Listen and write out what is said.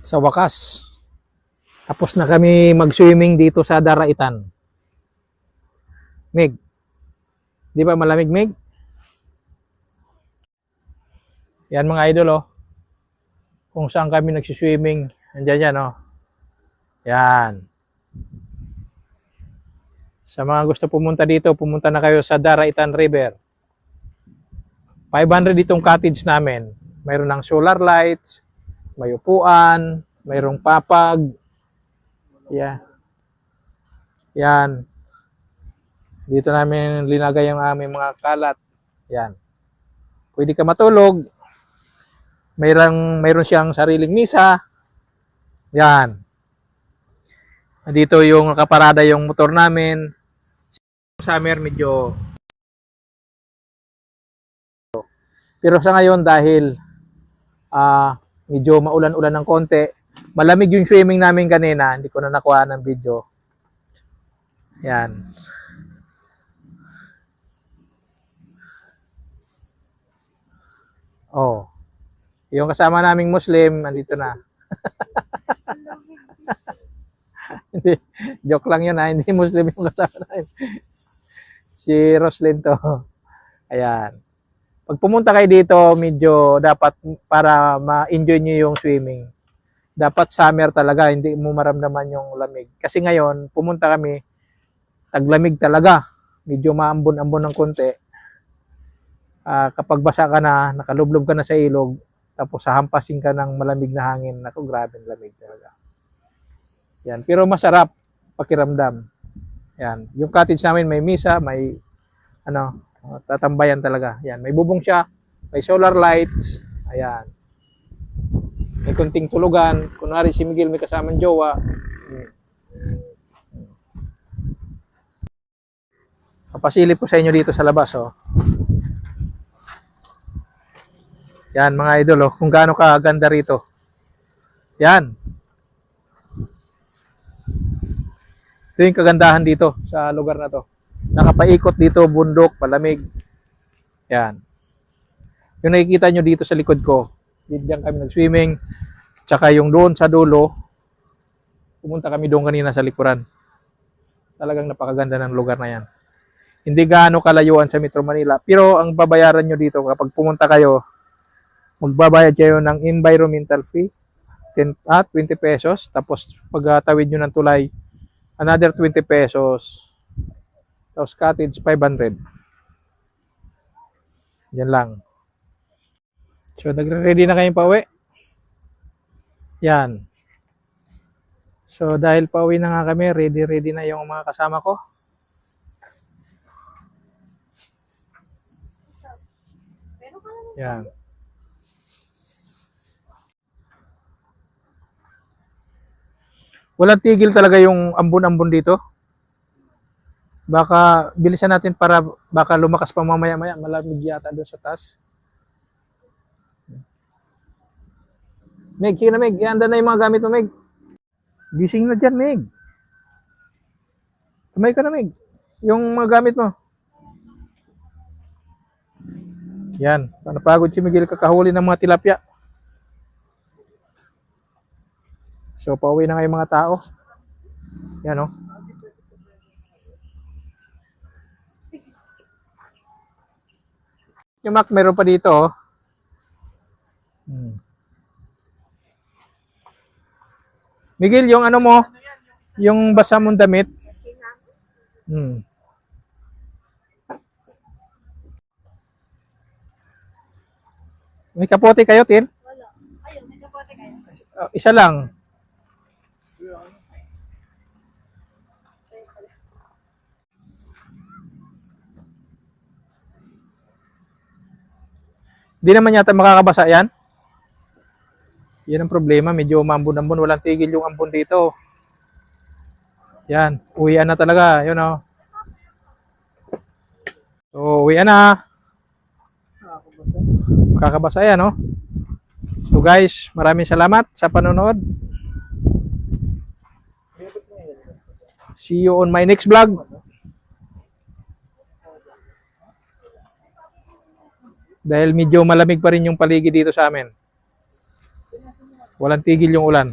Sa wakas, tapos na kami mag-swimming dito sa Daraitan. Meg, di ba malamig, Meg? Yan mga idol, oh. Kung saan kami nagsiswimming. Andyan yan, oh. Yan. Sa mga gusto pumunta dito, pumunta na kayo sa Daraitan River. 500 itong cottage namin. Mayroon ng solar lights, may upuan, mayroong papag. Yeah. Yan. Dito namin linagay yung aming mga kalat. Yan. Pwede ka matulog. Mayroon siyang sariling misa. Yan. Dito yung nakaparada yung motor namin. Summer medyo. Pero sa ngayon dahil medyo maulan-ulan ng konti, malamig yung swimming namin kanina, hindi ko na nakuha ng video. Yan. Oh. Yung kasama naming Muslim, andito na. Hindi, joke lang yun ha, hindi Muslim yung kasama namin. Si Roslyn to. Ayan. Pag pumunta kayo dito, medyo dapat para ma-enjoy nyo yung swimming. Dapat summer talaga, hindi mo maramdaman yung lamig. Kasi ngayon, pumunta kami, taglamig talaga. Medyo maambon-ambon ng konti. Kapag basa ka na, nakalublob ka na sa ilog, tapos hahampasin ka ng malamig na hangin, naku, grabe lamig talaga. Yan. Pero masarap pakiramdam. Yan. Yung cottage namin may misa, may tatambayan talaga. Yan. May bubong siya, may solar lights. Ayan. May kunting tulugan. Kunwari si Miguel may kasamang jowa. Papasilip ko sa inyo dito sa labas, oh. Yan mga idol, oh, kung gaano kaganda rito. Yan. Ito yung kagandahan dito sa lugar na to. Nakapaikot dito, bundok, palamig. Yan. Yung nakikita nyo dito sa likod ko, diyan kami nag-swimming. Tsaka yung doon sa dulo, pumunta kami doon kanina sa likuran. Talagang napakaganda ng lugar na yan. Hindi gaano kalayuan sa Metro Manila. Pero ang babayaran nyo dito, kapag pumunta kayo, magbabayad kayo ng environmental fee, 20 pesos. Tapos pagtawid nyo ng tulay, another 20 pesos. Tapos cottage, 500. Yan lang. So, nagre-ready na kayong pauwi. Yan. So, dahil pauwi na nga kami, ready na yung mga kasama ko. Yan. Walang tigil talaga yung ambon-ambon dito. Baka bilisan natin para baka lumakas pa mamaya-maya, malamig yata doon sa taas. Meg, sige na Meg, ihanda na yung mga gamit mo Meg. Gising na dyan Meg. Tumay ka na Meg. Yung mga gamit mo. Yan, napagod si Miguel kakahuli ng mga tilapia. So, pauwi na nga yung mga tao. Yan, oh. Yung Mac, meron pa dito, oh. Miguel, yung ano mo, yung basa mong damit. May kapote kayo, Tin? Wala. Ayun, may kapote kayo. Isa lang. Di naman yata makakabasa yan. Yan ang problema. Medyo mambon-ambon. Walang tigil yung ambon dito. Yan. Uwian na talaga. Yun o. So, uwian na. Kakabasa yan o. So guys, maraming salamat sa panonood. See you on my next vlog. Dahil medyo malamig pa rin yung paligid dito sa amin. Walang tigil yung ulan.